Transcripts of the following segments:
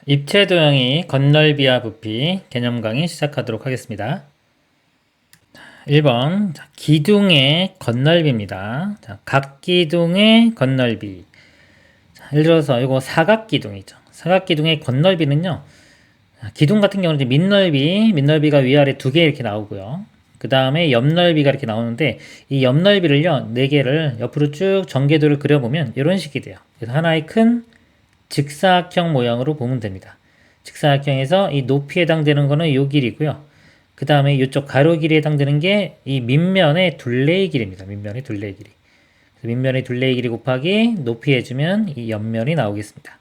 입체 도형의 건널비와 부피 개념 강의 시작하도록 하겠습니다. 1번 기둥의 건널비입니다. 각 기둥의 건널비. 예를 들어서 이거 사각기둥이죠. 사각기둥의 건널비는요. 기둥 같은 경우는 밑넓이가 위아래 두 개 이렇게 나오고요. 그 다음에 옆넓이가 이렇게 나오는데 이 옆넓이를요 4개를 옆으로 쭉 전개도를 그려보면 이런 식이 돼요. 그래서 하나의 큰 직사각형 모양으로 보면 됩니다. 직사각형에서 이 높이에 해당되는 거는 요 길이고요. 그 다음에 이쪽 가로 길이에 해당되는 게 이 밑면의 둘레의 길입니다. 밑면의 둘레의 길이. 밑면의 둘레의 길이 곱하기 높이 해주면 이 옆면이 나오겠습니다.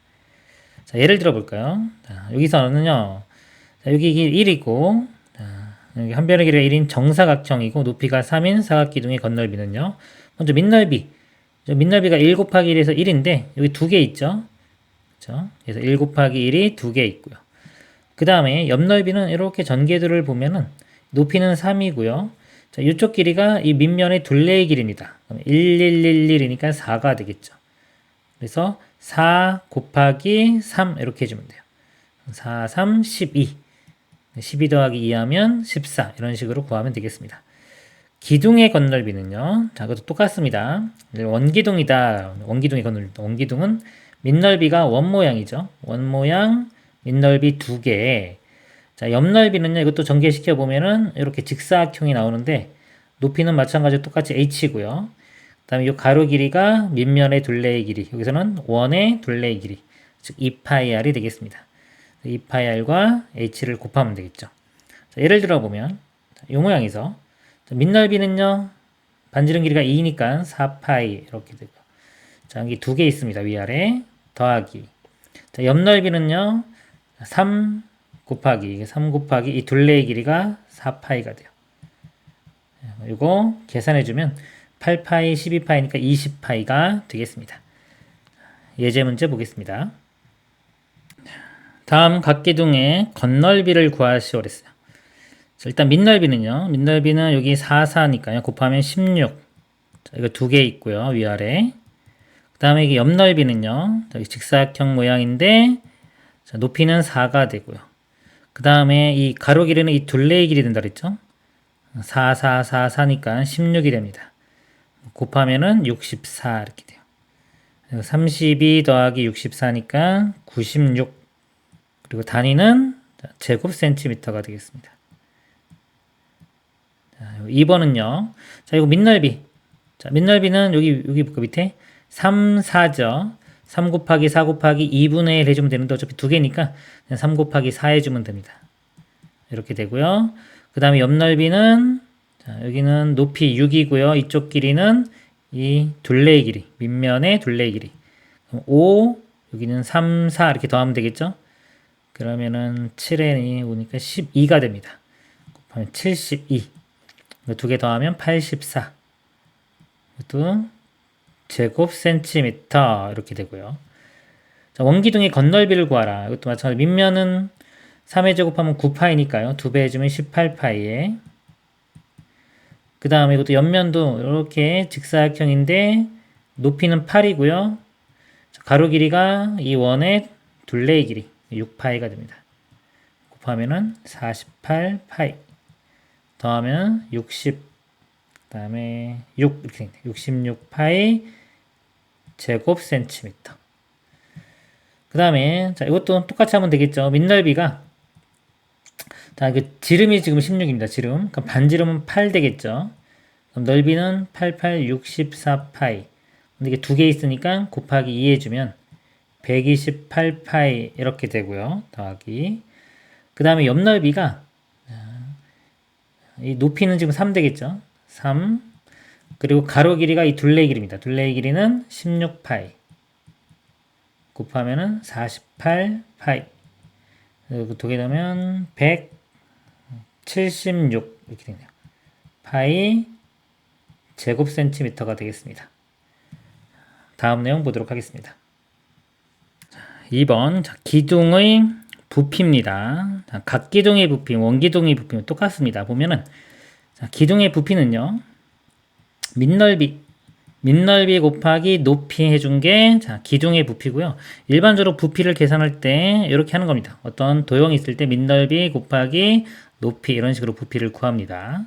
자, 예를 들어 볼까요? 자, 여기서는요. 자, 여기 길 1이고 여기 한 변의 길이가 1인 정사각형이고 높이가 3인 사각기둥의 건널비는요. 먼저 밑넓이가 1 곱하기 1에서 1인데 여기 2개 있죠. 그렇죠? 그래서 1 곱하기 1이 2개 있고요. 그 다음에 옆넓이는 이렇게 전개도를 보면은 높이는 3이고요. 자, 이쪽 길이가 이 밑면의 둘레의 길입니다. 그럼 1111이니까 4가 되겠죠. 그래서 4 곱하기 3 이렇게 해주면 돼요. 4, 3, 12. 12 더하기 2 하면 14. 이런 식으로 구하면 되겠습니다. 기둥의 건널비는요. 자, 그것도 똑같습니다. 원기둥이다. 원기둥의 건널비다. 원기둥은 밑넓이가 원 모양이죠. 원 모양, 밑넓이 2개. 자, 옆넓이는요. 이것도 전개시켜 보면은 이렇게 직사각형이 나오는데 높이는 마찬가지로 똑같이 h고요. 그다음에 이 가로 길이가 밑면의 둘레의 길이. 여기서는 원의 둘레의 길이. 즉 2파이r이 되겠습니다. 2파이r과 h를 곱하면 되겠죠. 자, 예를 들어 보면 이 모양에서 밑넓이는요. 반지름 길이가 2니까 4파이 이렇게 되고. 자, 여기 2개 있습니다. 위아래 더하기. 자, 옆넓이는요. 3 곱하기 이 둘레의 길이가 4파이가 돼요. 이거 계산해주면 8파이, 12파이니까 20파이가 되겠습니다. 예제 문제 보겠습니다. 다음 각 기둥의 건널비를 구하시오 그랬어요. 자, 일단 밑넓이는 여기 4, 4니까요. 곱하면 16. 자, 이거 2개 있고요. 위아래. 그 다음에 이게 옆넓이는요. 여기 직사각형 모양인데 자, 높이는 4가 되고요. 그 다음에 이 가로 길이는 이 둘레의 길이 된다 그랬죠? 4, 4, 4, 4니까 16이 됩니다. 곱하면은 64 이렇게 돼요. 32 더하기 64니까 96. 그리고 단위는 제곱 센티미터가 되겠습니다. 자, 2번은요. 자, 이거 밑넓이. 자, 밑넓이는 여기 그 밑에 3, 4죠. 3 곱하기 4 곱하기 2분의 1 해주면 되는데 어차피 2개니까 그냥 3 곱하기 4 해주면 됩니다. 이렇게 되고요. 그 다음에 옆넓이는 자, 여기는 높이 6이고요. 이쪽 길이는 이 둘레의 길이, 밑면의 둘레의 길이. 그럼 5, 여기는 3, 4 이렇게 더하면 되겠죠? 그러면은 7에 오니까 12가 됩니다. 곱하면 72. 2개 더하면 84. 이것도 제곱 센티미터 이렇게 되고요. 자, 원기둥의 건널비를 구하라. 이것도 마찬가지로 밑면은 3에 제곱하면 9파이니까요. 2배 해주면 18파이에. 그 다음에 이것도 옆면도 이렇게 직사각형인데 높이는 8이고요. 가로 길이가 이 원의 둘레의 길이 6파이가 됩니다. 곱하면은 48파이. 더하면 60. 그 다음에 6 이렇게 됩니다. 66파이 제곱 센티미터. 그 다음에 자 이것도 똑같이 하면 되겠죠. 밑넓이가 자, 그 지름이 지금 16입니다. 지름. 그럼 반지름은 8 되겠죠. 그럼 넓이는 88, 64파이. 근데 이게 2개 있으니까 곱하기 2 해주면 128파이 이렇게 되고요. 더하기. 그 다음에 옆넓이가 이 높이는 지금 3 되겠죠. 3. 그리고 가로 길이가 이 둘레의 길입니다. 둘레의 길이는 16파이. 곱하면은 48파이. 그리고 2개 넣으면 176 이렇게 되네요. 파이 제곱 센티미터가 되겠습니다. 다음 내용 보도록 하겠습니다. 2번 기둥의 부피입니다. 각 기둥의 부피, 원기둥의 부피는 똑같습니다. 보면은 기둥의 부피는요. 밑넓이 밑넓이 곱하기 높이 해준 게 자, 기둥의 부피고요. 일반적으로 부피를 계산할 때 이렇게 하는 겁니다. 어떤 도형이 있을 때 밑넓이 곱하기 높이 이런 식으로 부피를 구합니다.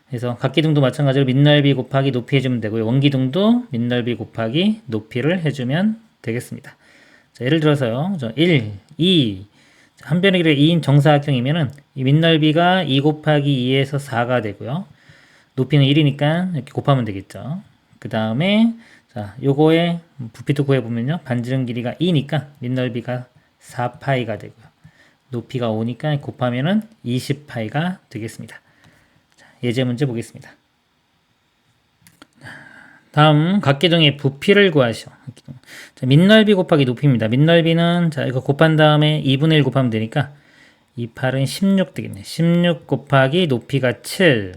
그래서 각기둥도 마찬가지로 밑넓이 곱하기 높이 해주면 되고요. 원기둥도 밑넓이 곱하기 높이를 해주면 되겠습니다. 자, 예를 들어서요. 1, 2, 한 변의 길이가 2인 정사각형이면은 이 밑넓이가 2 곱하기 2에서 4가 되고요. 높이는 1이니까 이렇게 곱하면 되겠죠. 그 다음에 자, 요거의 부피도 구해보면요. 반지름 길이가 2니까 밑넓이가 4파이가 되고요. 높이가 5니까 곱하면은 20파이가 되겠습니다. 자, 예제 문제 보겠습니다. 다음 각기둥의 부피를 구하시오. 자, 밑넓이 곱하기 높이입니다. 밑넓이는 자, 이거 곱한 다음에 2분의 1 곱하면 되니까 28은 16 되겠네. 16 곱하기 높이가 7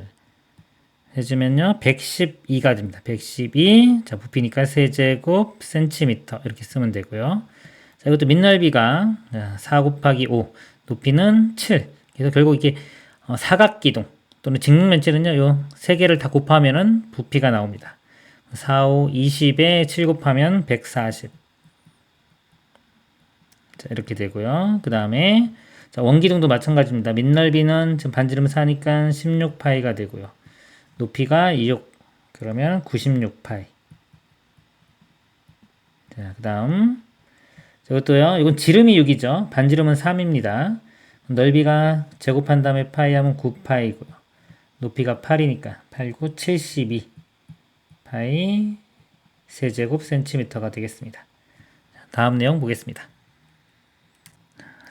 해주면요. 112가 됩니다. 112. 자, 부피니까 세제곱 센티미터 이렇게 쓰면 되고요. 자, 이것도 밑넓이가 4 곱하기 5, 높이는 7. 그래서 결국 이게 사각기둥 또는 직육면체는요. 요 세 개를 다 곱하면은 부피가 나옵니다. 4, 5, 20에 7 곱하면 140. 자, 이렇게 되고요. 그 다음에 원기둥도 마찬가지입니다. 밑넓이는 지금 반지름 4니까 16파이가 되고요. 높이가 6. 그러면 96파이. 자, 그 다음. 이것도요. 이건 지름이 6이죠. 반지름은 3입니다. 넓이가 제곱한 다음에 파이 하면 9파이고요. 높이가 8이니까 8, 9, 72. 파이 세제곱 센티미터가 되겠습니다. 다음 내용 보겠습니다.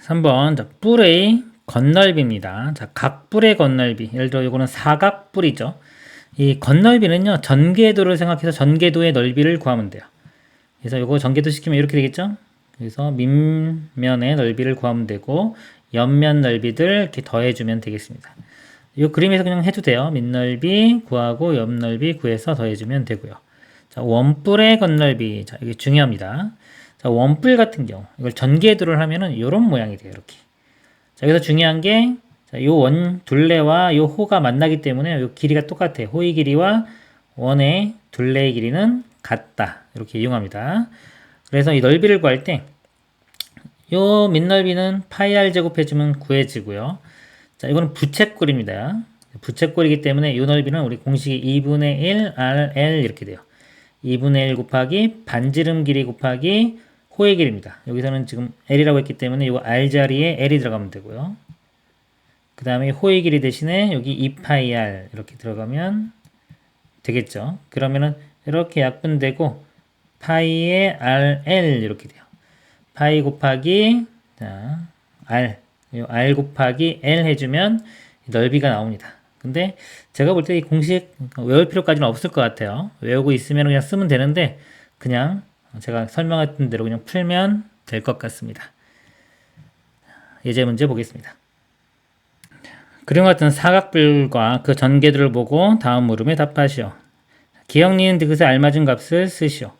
3번 자, 뿔의 건널비입니다. 자, 각 뿔의 건널비. 예를 들어 이거는 사각뿔이죠. 이 건널비는요. 전개도를 생각해서 전개도의 넓이를 구하면 돼요. 그래서 이거 전개도 시키면 이렇게 되겠죠. 그래서 밑면의 넓이를 구하면 되고 옆면 넓이들 이렇게 더해주면 되겠습니다. 이 그림에서 그냥 해도 돼요. 밑넓이 구하고 옆넓이 구해서 더해주면 되고요. 자, 원뿔의 건넓이. 자, 이게 중요합니다. 자, 원뿔 같은 경우, 이걸 전개도를 하면은 이런 모양이 돼요. 이렇게. 자, 여기서 중요한 게, 자, 요 원 둘레와 요 호가 만나기 때문에 요 길이가 똑같아요. 호의 길이와 원의 둘레의 길이는 같다. 이렇게 이용합니다. 그래서 이 넓이를 구할 때, 요 밑넓이는 파이 r 제곱해주면 구해지고요. 자, 이거는 부채꼴입니다. 부채꼴이기 때문에 이 넓이는 우리 공식이 2분의 1 RL 이렇게 돼요. 2분의 1 곱하기 반지름 길이 곱하기 호의 길이입니다. 여기서는 지금 L이라고 했기 때문에 이 R 자리에 L이 들어가면 되고요. 그 다음에 호의 길이 대신에 여기 2파이 R 이렇게 들어가면 되겠죠. 그러면은 이렇게 약분되고 파이에 RL 이렇게 돼요. 파이 곱하기 자, R R 곱하기 L 해주면 넓이가 나옵니다. 근데 제가 볼 때 이 공식 외울 필요까지는 없을 것 같아요. 외우고 있으면 그냥 쓰면 되는데 그냥 제가 설명했던 대로 그냥 풀면 될 것 같습니다. 예제 문제 보겠습니다. 그림과 같은 사각뿔과 그 전개들을 보고 다음 물음에 답하시오. 기억, 니은, 디귿에 알맞은 값을 쓰시오.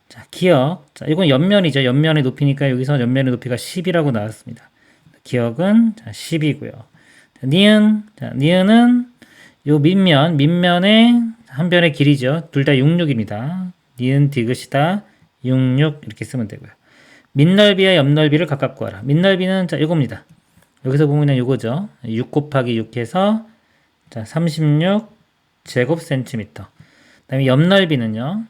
자, 기억. 자, 이건 옆면이죠. 옆면의 높이니까 여기서 옆면의 높이가 10이라고 나왔습니다. 기억은 10이고요. 니은, 니은은 요 밑면의 한 변의 길이죠. 둘 다 66입니다. 니은 디귿이다 66 이렇게 쓰면 되고요. 밑넓이와 옆넓이를 각각 구하라. 밑넓이는 자 요겁니다. 여기서 보면 요거죠. 6 곱하기 6 해서 자 36 제곱 센티미터. 그다음에 옆넓이는요.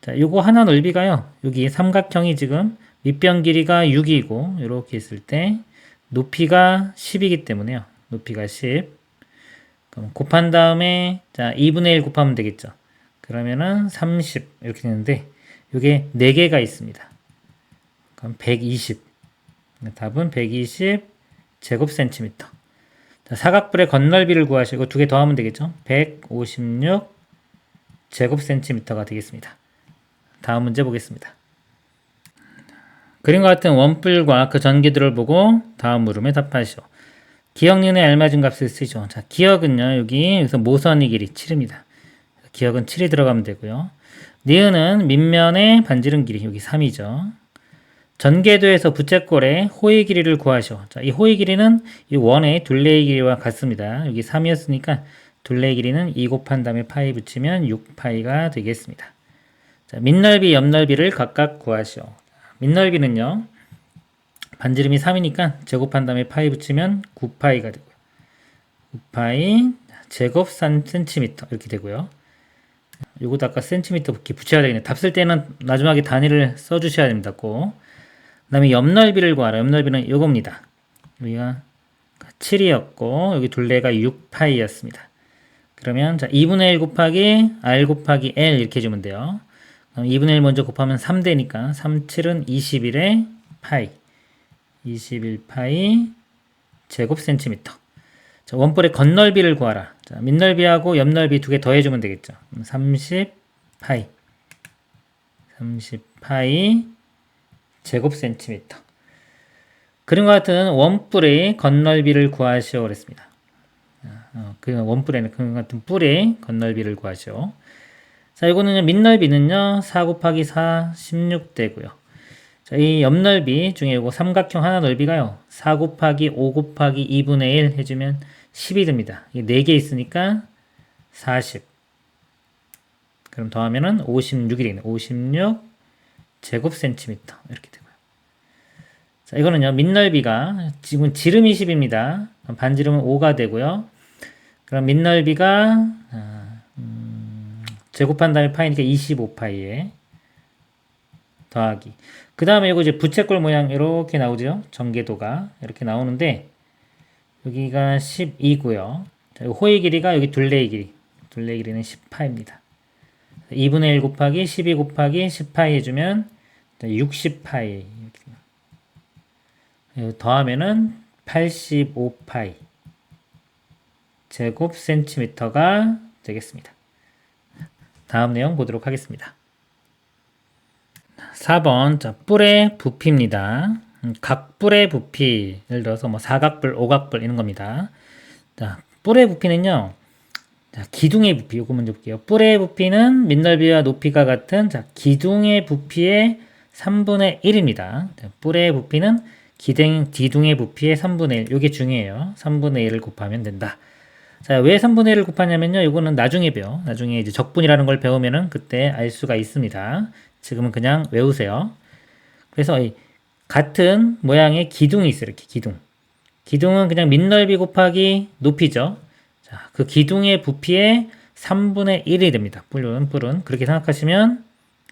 자 요거 하나 넓이가요. 여기 삼각형이 지금 밑변 길이가 6이고 이렇게 있을 때 높이가 10이기 때문에요. 높이가 10. 그럼 곱한 다음에 자 2분의 1 곱하면 되겠죠. 그러면은 30 이렇게 되는데 이게 4개가 있습니다. 그럼 120. 답은 120 제곱 센티미터. 자, 사각뿔의 건널비를 구하시고 2개 더하면 되겠죠. 156 제곱 센티미터가 되겠습니다. 다음 문제 보겠습니다. 그림과 같은 원뿔과 그 전개들을 보고 다음 물음에 답하시오. 기억, 니은에 알맞은 값을 쓰죠. 자, 기억은요, 여기서 모선의 길이 7입니다. 기억은 7이 들어가면 되고요. 니은은 밑면의 반지름 길이, 여기 3이죠. 전개도에서 부채꼴의 호의 길이를 구하시오. 자, 이 호의 길이는 이 원의 둘레의 길이와 같습니다. 여기 3이었으니까 둘레의 길이는 2 곱한 다음에 파이 붙이면 6파이가 되겠습니다. 자, 밑넓이, 옆넓이를 각각 구하시오. 밑넓이는요, 반지름이 3이니까 제곱한 다음에 파이 붙이면 9파이가 되고요. 9파이 제곱 센티미터 이렇게 되고요. 요것도 아까 센티미터 붙여야 되겠네. 답 쓸 때는 마지막에 단위를 써주셔야 됩니다. 꼭. 그 다음에 옆넓이를 구하라. 옆넓이는 요겁니다. 여기가 7이었고 여기 둘레가 6파이였습니다. 그러면 자 2분의 1 곱하기 r 곱하기 l 이렇게 해주면 돼요. 2분의 1 먼저 곱하면 3되니까 3, 7은 21의 파이 21파이 제곱 센티미터. 자, 원뿔의 겉넓이를 구하라. 자, 밑넓이하고 옆넓이 두 개 더해주면 되겠죠. 30파이 30파이 제곱 센티미터. 그림과 같은 원뿔의 겉넓이를 구하시오 그랬습니다. 그 원뿔에는 그 같은 뿔의 겉넓이를 구하시오. 자, 이거는요, 밑넓이는요, 4 곱하기 4, 16 되고요. 자, 이 옆넓이 중에 이거 삼각형 하나 넓이가요, 4 곱하기 5 곱하기 2분의 1 해주면 10이 됩니다. 이게 4개 있으니까 40. 그럼 더하면은 56이 되겠네. 56 제곱 센티미터. 이렇게 되고요. 자, 이거는요, 밑넓이가 지금 지름이 10입니다. 반지름은 5가 되고요. 그럼 밑넓이가, 제곱한 다음에 파이니까 25파이에 더하기. 그 다음에 이거 이제 부채꼴 모양 이렇게 나오죠. 전개도가 이렇게 나오는데 여기가 12고요. 자, 호의 길이가 여기 둘레의 길이. 둘레의 길이는 10파입니다. 2분의 1 곱하기 12 곱하기 10파이 해주면 60파이. 더하면은 85파이 제곱 센티미터가 되겠습니다. 다음 내용 보도록 하겠습니다. 4번, 자, 뿔의 부피입니다. 각 뿔의 부피, 예를 들어서 뭐 사각뿔, 오각뿔 이런 겁니다. 자, 뿔의 부피는요, 자, 기둥의 부피, 요거 먼저 볼게요. 뿔의 부피는 밑넓이와 높이가 같은, 자, 기둥의 부피의 3분의 1입니다. 자, 뿔의 부피는 기둥의 부피의 3분의 1, 요게 중요해요. 3분의 1을 곱하면 된다. 자, 왜 3분의 1을 곱하냐면요, 이거는 나중에 배워. 나중에 이제 적분이라는 걸 배우면은 그때 알 수가 있습니다. 지금은 그냥 외우세요. 그래서 이 같은 모양의 기둥이 있어요. 이렇게 기둥. 기둥은 그냥 밑넓이 곱하기 높이죠. 자, 그 기둥의 부피의 3분의 1이 됩니다. 뿔은. 그렇게 생각하시면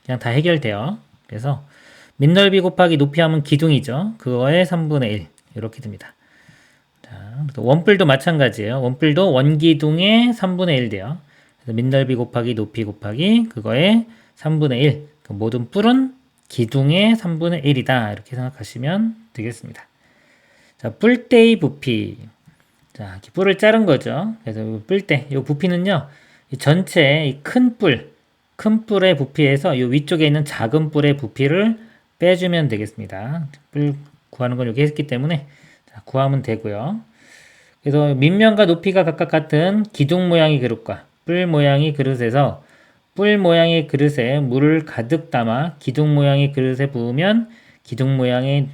그냥 다 해결돼요. 그래서 밑넓이 곱하기 높이 하면 기둥이죠. 그거의 3분의 1. 이렇게 됩니다. 자, 원뿔도 마찬가지예요. 원뿔도 원기둥의 3분의 1 돼요. 그래서 밑넓이 곱하기 높이 곱하기 그거의 3분의 1. 그 모든 뿔은 기둥의 3분의 1이다. 이렇게 생각하시면 되겠습니다. 자, 뿔대의 부피. 자, 뿔을 자른 거죠. 그래서 뿔대. 이 부피는요, 이 전체 이 큰 뿔의 부피에서 이 위쪽에 있는 작은 뿔의 부피를 빼주면 되겠습니다. 뿔 구하는 걸 여기 했기 때문에 자, 구하면 되고요. 그래서 밑면과 높이가 각각 같은 기둥 모양의 그릇과 뿔 모양의 그릇에서 뿔 모양의 그릇에 물을 가득 담아 기둥 모양의 그릇에 부으면 기둥 모양의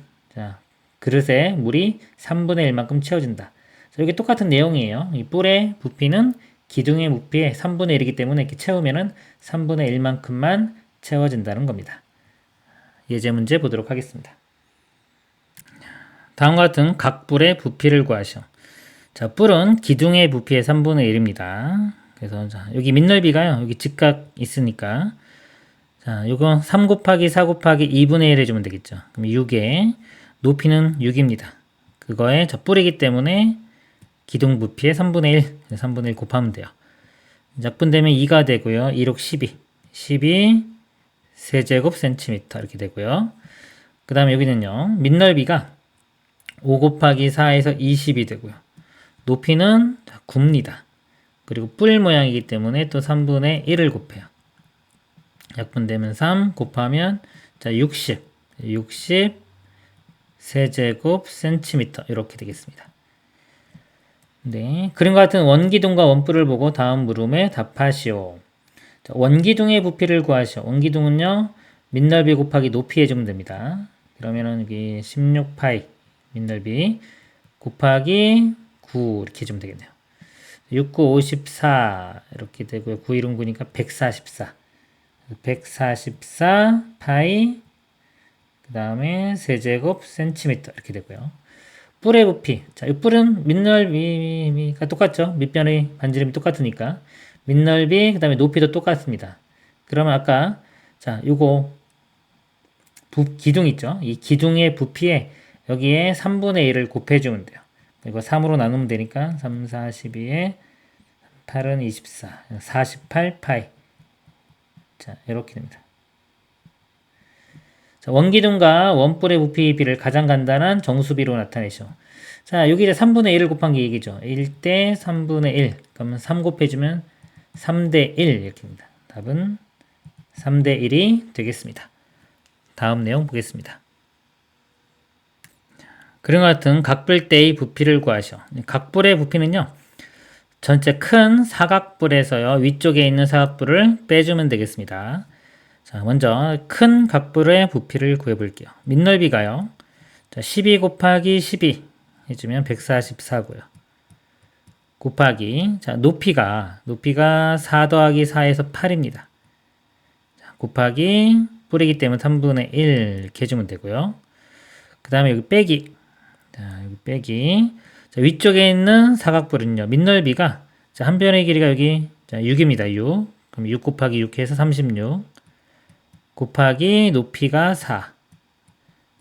그릇에 물이 3분의 1만큼 채워진다. 여기 똑같은 내용이에요. 이 뿔의 부피는 기둥의 부피의 3분의 1이기 때문에 이렇게 채우면은 3분의 1만큼만 채워진다는 겁니다. 예제 문제 보도록 하겠습니다. 다음과 같은 각 뿔의 부피를 구하시오. 자, 뿔은 기둥의 부피의 3분의 1입니다. 그래서 자, 여기 밑넓이가요. 여기 직각 있으니까 자, 요거 3 곱하기 4 곱하기 2분의 1 해주면 되겠죠. 그럼 6에 높이는 6입니다. 그거에 자, 뿔이기 때문에 기둥 부피의 3분의 1, 3분의 1 곱하면 돼요. 약분되면 2가 되고요. 2록 12 세제곱 센티미터 이렇게 되고요. 그 다음에 여기는요. 밑넓이가 5 곱하기 4에서 20이 되고요. 높이는 9입니다. 그리고 뿔 모양이기 때문에 또 3분의 1을 곱해요. 약분되면 3 곱하면 자 60 세제곱 센티미터 이렇게 되겠습니다. 네, 그림과 같은 원기둥과 원뿔을 보고 다음 물음에 답하시오. 자, 원기둥의 부피를 구하시오. 원기둥은요, 밑넓이 곱하기 높이 해주면 됩니다. 그러면은 여기 16파이 밑넓이 곱하기 9 이렇게 해주면 되겠네요. 6, 9, 54 이렇게 되고요. 9, 1은 9니까 144. 144 파이 그 다음에 세제곱 센티미터 이렇게 되고요. 뿔의 부피. 자, 이 뿔은 밑넓이가 똑같죠. 밑변의 반지름이 똑같으니까 밑넓이 그 다음에 높이도 똑같습니다. 그러면 아까 자 요거 기둥 있죠. 이 기둥의 부피에 여기에 3분의 1을 곱해주면 돼요. 이거 3으로 나누면 되니까 3, 4, 12에 8은 24, 48 파이. 자, 이렇게 됩니다. 자, 원기둥과 원뿔의 부피 비를 가장 간단한 정수비로 나타내죠. 자, 여기 이제 3분의 1을 곱한 게 얘기죠. 1대 3분의 1. 그러면 3 곱해주면 3대 1 이렇게 됩니다. 답은 3대 1이 되겠습니다. 다음 내용 보겠습니다. 그림과 같은 각뿔 때의 부피를 구하시오. 각뿔의 부피는요. 전체 큰 사각뿔에서요. 위쪽에 있는 사각뿔을 빼주면 되겠습니다. 자, 먼저 큰 각뿔의 부피를 구해볼게요. 밑넓이가요. 자, 12 곱하기 12 해주면 144고요. 곱하기 자 높이가 4 더하기 4에서 8입니다. 자, 곱하기 뿔이기 때문에 3분의 1 이렇게 해주면 되고요. 그 다음에 여기 빼기. 자, 여기 빼기. 자, 위쪽에 있는 사각뿔은요. 밑넓이가 자, 한 변의 길이가 여기 자, 6입니다. 6. 그럼 6 곱하기 6 해서 36. 곱하기 높이가 4.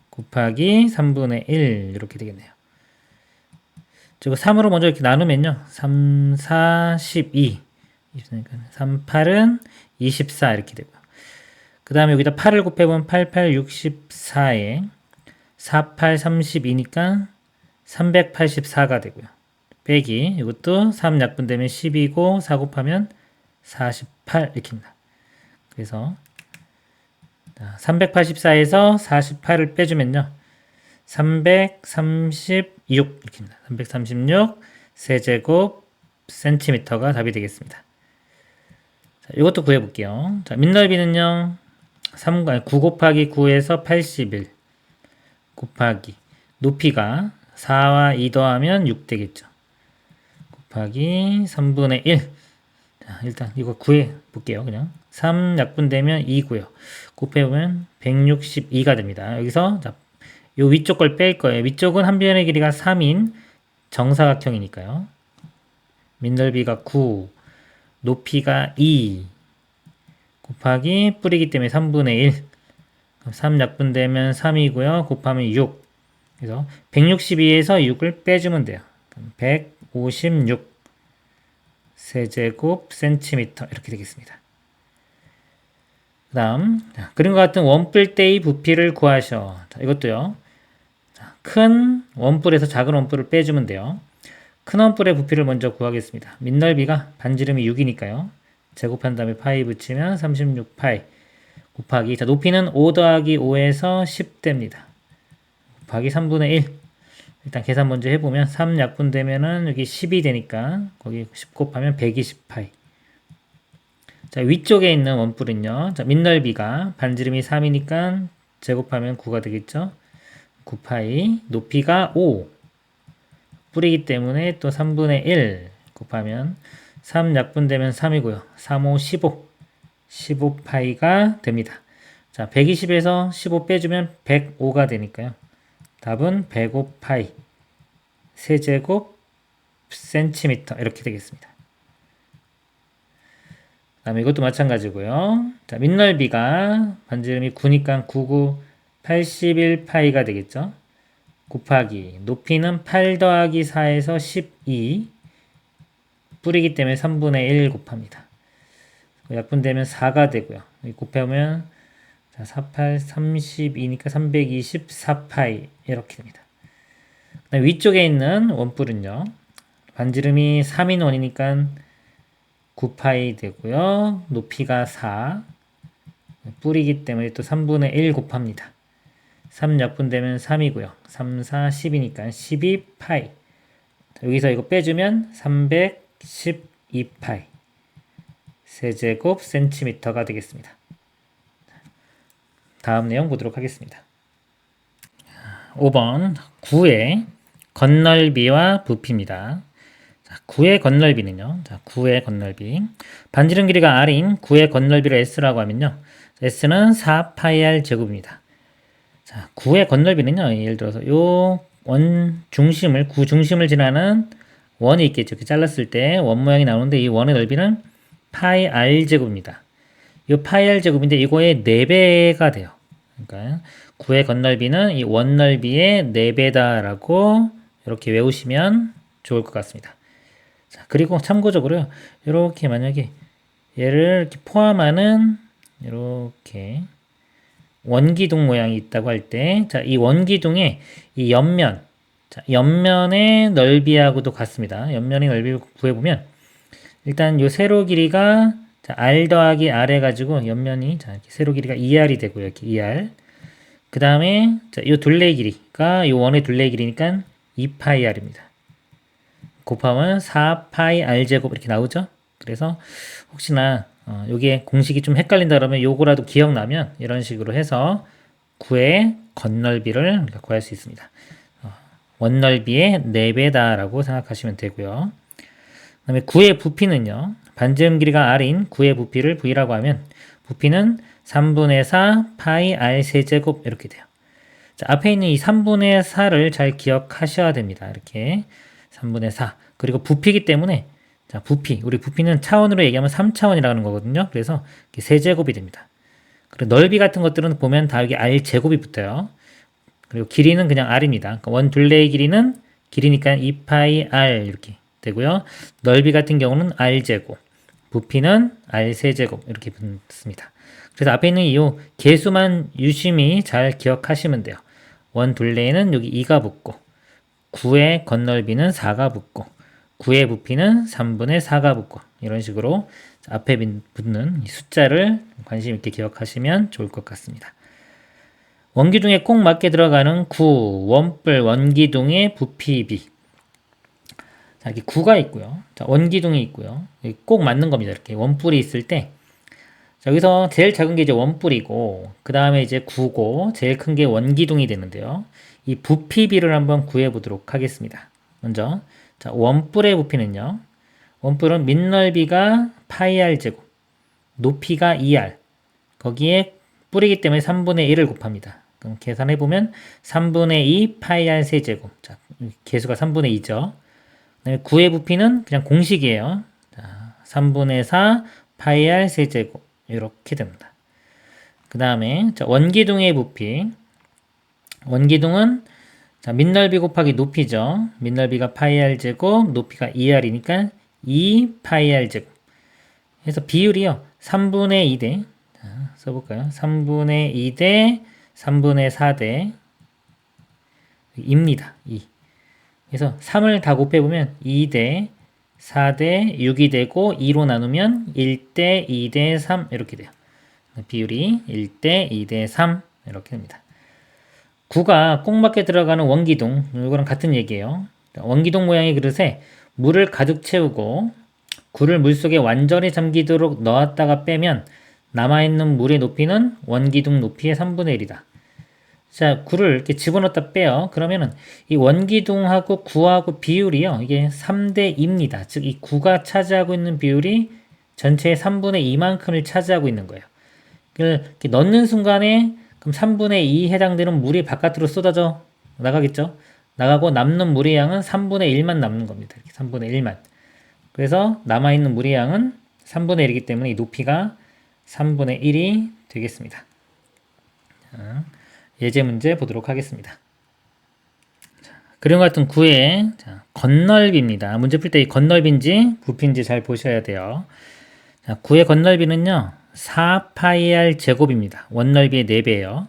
곱하기 3분의 1 이렇게 되겠네요. 그리고 3으로 먼저 이렇게 나누면요. 3, 4, 12. 3, 8은 24 이렇게 되고요. 그 다음에 여기다 8을 곱해보면 8, 8, 64에 4, 8, 32니까 384가 되고요. 빼기 이것도 3 약분되면 10이고 4 곱하면 48 이렇게입니다. 그래서 384에서 48을 빼주면요. 336 이렇게입니다. 336 세제곱 센티미터가 답이 되겠습니다. 자, 이것도 구해볼게요. 자, 밑넓이는요. 9 곱하기 9에서 81 곱하기 높이가 4와 2 더하면 6 되겠죠. 곱하기 3분의 1. 자, 일단 이거 구해 볼게요. 그냥 3 약분되면 2고요. 곱해보면 162가 됩니다. 여기서 자, 요 위쪽 걸 뺄 거예요. 위쪽은 한 변의 길이가 3인 정사각형이니까요. 밑넓이가 9, 높이가 2 곱하기 뿔이기 때문에 3분의 1. 3 약분되면 3이고요. 곱하면 6. 그래서 162에서 6을 빼주면 돼요. 156 세제곱 센티미터 이렇게 되겠습니다. 그 다음 그림과 같은 원뿔대의 부피를 구하셔. 자, 이것도요. 자, 큰 원뿔에서 작은 원뿔을 빼주면 돼요. 큰 원뿔의 부피를 먼저 구하겠습니다. 밑넓이가 반지름이 6이니까요. 제곱한 다음에 파이 붙이면 36 파이 곱하기 자 높이는 5 더하기 5에서 10 됩니다. 곱하기 3분의 1. 일단 계산 먼저 해보면 3 약분되면은 여기 10이 되니까 거기 10 곱하면 120 파이. 자, 위쪽에 있는 원뿔은요. 자, 밑넓이가 반지름이 3이니까 제곱하면 9가 되겠죠. 9파이. 높이가 5. 뿔이기 때문에 또 3분의 1 곱하면 3 약분되면 3이고요. 3, 5, 15. 15파이가 됩니다. 자, 120에서 15 빼주면 105가 되니까요. 답은 105파이. 세제곱 센티미터 이렇게 되겠습니다. 그 다음에 이것도 마찬가지고요. 자, 밑넓이가 반지름이 9니까 99, 81파이가 되겠죠. 곱하기 높이는 8 더하기 4에서 12 뿔이기 때문에 3분의 1 곱합니다. 약분되면 4가 되고요. 곱하면 4, 8, 32니까 324파이 이렇게 됩니다. 그다음 위쪽에 있는 원뿔은요. 반지름이 3인 원이니까 9파이 되고요. 높이가 4 뿔이기 때문에 또 3분의 1 곱합니다. 3 약분되면 3이고요. 3, 4, 10이니까 12파이. 여기서 이거 빼주면 312파이. 세제곱 센티미터가 되겠습니다. 다음 내용 보도록 하겠습니다. 5번 9의 건널비와 부피입니다. 자, 9의 건널비는요. 자, 9의 건널비. 반지름 길이가 r인 9의 건널비를 s라고 하면요. s는 4파이 r 제곱입니다. 자, 9의 건널비는요. 예를 들어서 요 원 중심을 9 중심을 지나는 원이 있겠죠. 이렇게 잘랐을 때 원 모양이 나오는데 이 원의 넓이는 파이 r 제곱입니다. 이 파이 r 제곱인데 이거의 4배가 돼요. 그러니까 9의 건널비는 이 원 넓이의 4배다라고 이렇게 외우시면 좋을 것 같습니다. 자, 그리고 참고적으로요. 이렇게 만약에 얘를 이렇게 포함하는 이렇게 원기둥 모양이 있다고 할 때, 자, 이 원기둥의 이 옆면, 자, 옆면의 넓이하고도 같습니다. 옆면의 넓이를 구해보면, 일단 요 세로 길이가, 자, r 더하기 r 해가지고, 옆면이, 자, 이렇게 세로 길이가 2r이 되고요. 이렇게 2r. 그 다음에, 자, 요 둘레 길이가, 요 원의 둘레 길이니까 2파이 r입니다. 곱하면 4파이 r 제곱 이렇게 나오죠? 그래서, 혹시나, 요게 공식이 좀 헷갈린다 그러면 요거라도 기억나면 이런 식으로 해서 9의 건널비를 우리가 구할 수 있습니다. 원넓이의 4배다 라고 생각하시면 되고요. 그 다음에 9의 부피는요. 반지름 길이가 r인 9의 부피를 v라고 하면 부피는 3분의 4 파이 r 세제곱 이렇게 돼요. 자, 앞에 있는 이 3분의 4를 잘 기억하셔야 됩니다. 이렇게 3분의 4 그리고 부피이기 때문에 자, 부피. 우리 부피는 차원으로 얘기하면 3차원이라고 하는 거거든요. 그래서 이렇게 세제곱이 됩니다. 그리고 넓이 같은 것들은 보면 다 여기 r 제곱이 붙어요. 그리고 길이는 그냥 r입니다. 그러니까 원 둘레의 길이는 길이니까 2파이 r 이렇게 되고요. 넓이 같은 경우는 r 제곱, 부피는 r 세제곱 이렇게 붙습니다. 그래서 앞에 있는 이 개수만 유심히 잘 기억하시면 돼요. 원 둘레에는 여기 2가 붙고 9의 건널비는 4가 붙고 9의 부피는 3분의 4가 붙고 이런 식으로 앞에 붙는 숫자를 관심 있게 기억하시면 좋을 것 같습니다. 원기둥에 꼭 맞게 들어가는 9 원뿔 원기둥의 부피비. 자, 이렇게 9가 있고요. 자, 원기둥이 있고요. 꼭 맞는 겁니다. 이렇게 원뿔이 있을 때 자, 여기서 제일 작은 게 이제 원뿔이고 그 다음에 이제 9고 제일 큰 게 원기둥이 되는데요. 이 부피비를 한번 구해 보도록 하겠습니다. 먼저 자, 원뿔의 부피는요. 원뿔은 밑넓이가 파이 r 제곱, 높이가 2r. 거기에 뿔이기 때문에 3분의 1을 곱합니다. 그럼 계산해 보면 3분의 2 파이 r 세제곱. 자, 개수가 3분의 2죠. 그다음에 9의 부피는 그냥 공식이에요. 자, 3분의 4 파이 r 세제곱. 이렇게 됩니다. 그 다음에 원기둥의 부피. 원기둥은 자, 밑넓이 곱하기 높이죠. 밑넓이가 파이 r 제곱, 높이가 2r이니까 2 파이 r 제곱. 그래서 비율이요. 3분의 2대 자, 써볼까요? 3분의 2대 3분의 4대 입니다. 2. 그래서 3을 다 곱해보면 2대 4대 6이 되고 2로 나누면 1대 2대 3 이렇게 돼요. 비율이 1대 2대 3 이렇게 됩니다. 9가 꼭 맞게 들어가는 원기둥 이거랑 같은 얘기예요. 원기둥 모양의 그릇에 물을 가득 채우고 굴을 물속에 완전히 잠기도록 넣었다가 빼면 남아있는 물의 높이는 원기둥 높이의 3분의 1이다. 자, 굴을 이렇게 집어넣었다 빼요. 그러면은 이 원기둥하고 구하고 비율이요. 이게 3대 2입니다. 즉, 이 구가 차지하고 있는 비율이 전체의 3분의 2만큼을 차지하고 있는 거예요. 이렇게 넣는 순간에 그럼 3분의 2 해당되는 물이 바깥으로 쏟아져 나가겠죠? 나가고 남는 물의 양은 3분의 1만 남는 겁니다. 이렇게 3분의 1만. 그래서 남아있는 물의 양은 3분의 1이기 때문에 이 높이가 3분의 1이 되겠습니다. 자, 예제 문제 보도록 하겠습니다. 자, 그림 같은 9의 건널비입니다. 문제 풀 때 이 건널비인지 부피인지 잘 보셔야 돼요. 자, 9의 건널비는요. 4파이 r 제곱입니다. 원넓이의 4배예요.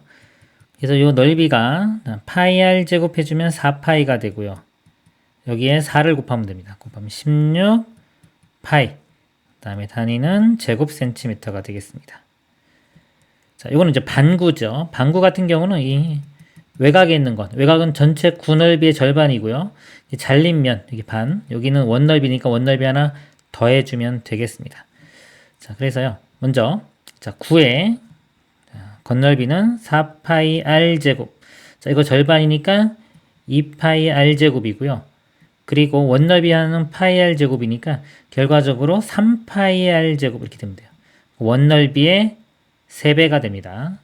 그래서 이 넓이가 파이 r 제곱 해주면 4파이가 되고요. 여기에 4를 곱하면 됩니다. 곱하면 16 파이. 그 다음에 단위는 제곱 센티미터가 되겠습니다. 자, 이거는 이제 반구죠. 반구 같은 경우는 이 외곽에 있는 것. 외곽은 전체 구넓이의 절반이고요. 이 잘린 면, 이게 반. 여기는 원넓이니까 원넓이 하나 더해주면 되겠습니다. 자, 그래서요. 먼저, 자, 9의 건넓이는 4파이 r 제곱. 자, 이거 절반이니까 2파이 r 제곱이고요. 그리고 원넓이 하는 파이 r 제곱이니까 결과적으로 3파이 r 제곱 이렇게 되면 돼요. 원넓이의 3배가 됩니다.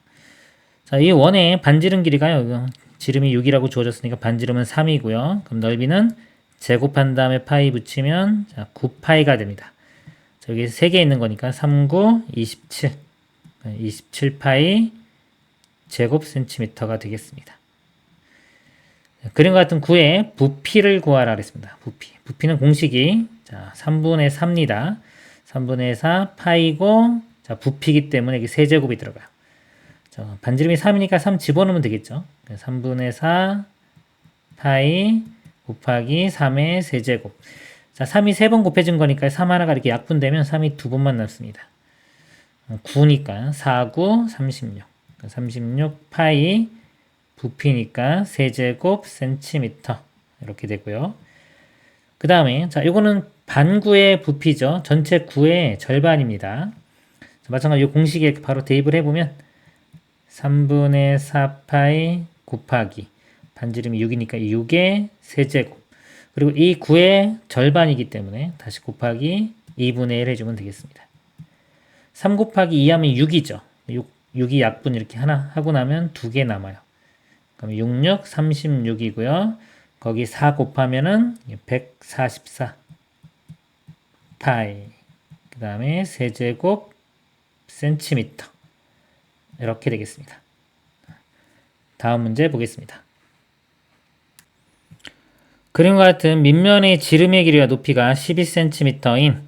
자, 이 원의 반지름 길이가요. 지름이 6이라고 주어졌으니까 반지름은 3이고요. 그럼 넓이는 제곱한 다음에 파이 붙이면 자, 9파이가 됩니다. 자, 여기 3개 있는 거니까 3, 9, 27. 27파이 제곱 센티미터가 되겠습니다. 그림과 같은 9의 부피를 구하라 그랬습니다. 부피는 공식이 자, 3분의 4입니다. 3분의 4 파이고 자, 부피이기 때문에 여기 세제곱이 들어가요. 자, 반지름이 3이니까 3 집어넣으면 되겠죠. 3분의 4 파이 곱하기 3의 세제곱. 자, 3이 3번 곱해진 거니까 3 하나가 이렇게 약분되면 3이 2번만 남습니다. 9니까 4, 9, 36. 36 파이 부피니까 세제곱 센티미터 이렇게 되고요. 그 다음에 자, 이거는 반구의 부피죠. 전체 구의 절반입니다. 자, 마찬가지로 이 공식에 바로 대입을 해보면 3분의 4파이 곱하기 반지름이 6이니까 6의 세제곱 그리고 이 9의 절반이기 때문에 다시 곱하기 2분의 1 해주면 되겠습니다. 3 곱하기 2 하면 6이죠. 6이 약분 이렇게 하나 하고 나면 2개 남아요. 그럼 66, 36이고요. 거기 4 곱하면은 144 파이 그 다음에 세제곱 센티미터 이렇게 되겠습니다. 다음 문제 보겠습니다. 그림과 같은 밑면의 지름의 길이와 높이가 12cm인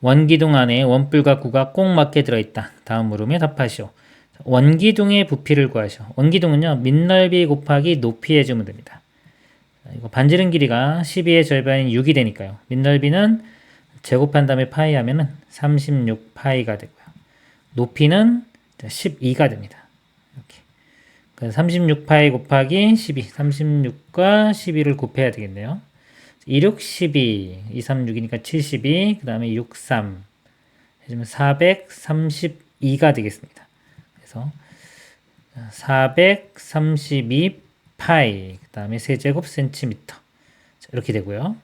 원기둥 안에 원뿔과 구가 꼭 맞게 들어있다. 다음 물음에 답하시오. 원기둥의 부피를 구하시오. 원기둥은요, 밑넓이 곱하기 높이 해주면 됩니다. 이거 반지름 길이가 12의 절반인 6이 되니까요. 밑넓이는 제곱한 다음에 파이 하면은 36파이가 되고요. 높이는 12가 됩니다. 이렇게. 36파이 곱하기 12. 36과 12를 곱해야 되겠네요. 2, 6, 12. 2, 3, 6이니까 72. 그 다음에 6, 3. 해주면 432가 되겠습니다. 그래서 432 파이 그 다음에 세제곱 센티미터 이렇게 되고요.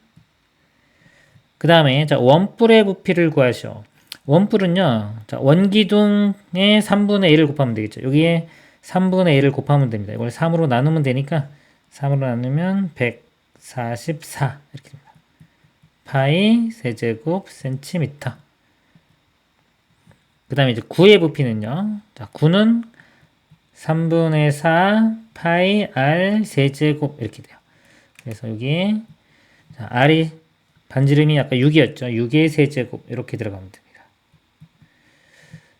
그 다음에 원뿔의 부피를 구하시오. 원뿔은요, 자, 원기둥의 3분의 1을 곱하면 되겠죠. 여기에 3분의 1을 곱하면 됩니다. 이걸 3으로 나누면 되니까 3으로 나누면 144 이렇게 됩니다. 파이 세제곱 센티미터. 그 다음에 이제 9의 부피는요. 자, 9는 3분의 4 파이 r 세제곱 이렇게 돼요. 그래서 여기에 자, r이 반지름이 아까 6이었죠. 6의 세제곱 이렇게 들어가면 됩니다.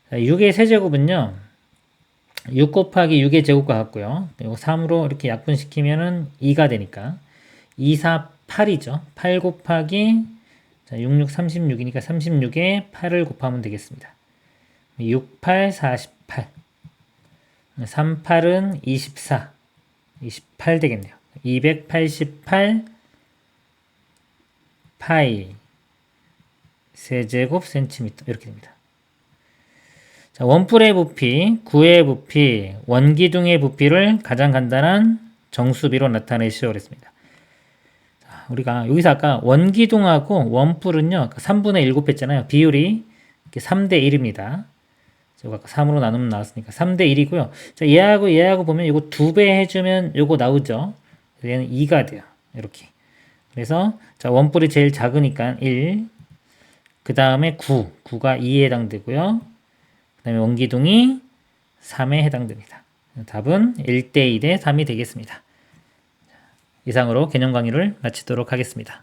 자, 6의 세제곱은요. 6 곱하기 6의 제곱과 같고요. 그리고 3으로 이렇게 약분시키면은 2가 되니까 2, 4, 8이죠. 8 곱하기 자, 6, 6, 36이니까 36에 8을 곱하면 되겠습니다. 6, 8, 48. 3, 8은 24. 28 되겠네요. 288 파이 세제곱 센티미터 이렇게 됩니다. 자, 원뿔의 부피, 구의 부피, 원기둥의 부피를 가장 간단한 정수비로 나타내시오 그랬습니다. 자, 우리가 여기서 아까 원기둥하고 원뿔은요 3분의 1 곱했잖아요. 비율이 3대 1입니다. 제가 아까 3으로 나누면 나왔으니까 3대 1이고요. 자, 얘하고 보면 이거 2배 해주면 이거 나오죠. 얘는 2가 돼요. 이렇게. 그래서 자, 원뿔이 제일 작으니까 1. 그 다음에 9가 2에 해당되고요. 그 다음에 원기둥이 3에 해당됩니다. 답은 1대 2대 3이 되겠습니다. 이상으로 개념 강의를 마치도록 하겠습니다.